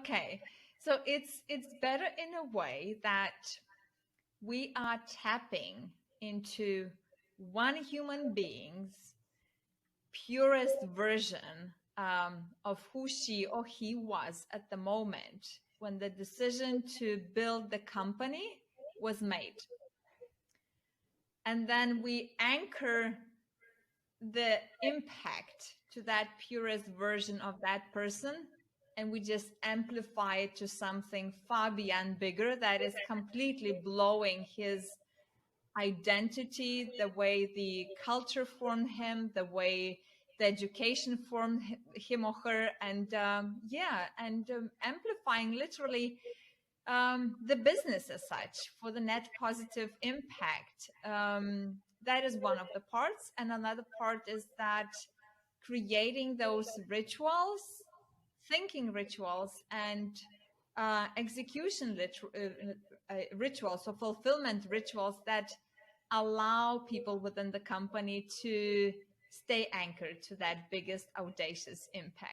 Okay, so it's better in a way that we are tapping into one human being's purest version of who she or he was at the moment when the decision to build the company was made. And then we anchor the impact to that purest version of that person, and we just amplify it to something far beyond bigger that is completely blowing his identity, the way the culture formed him, the way the education formed him or her, and amplifying literally the business as such for the net positive impact. That is one of the parts. And another part is that creating those rituals, thinking rituals, and execution rituals or fulfillment rituals that allow people within the company to stay anchored to that biggest audacious impact.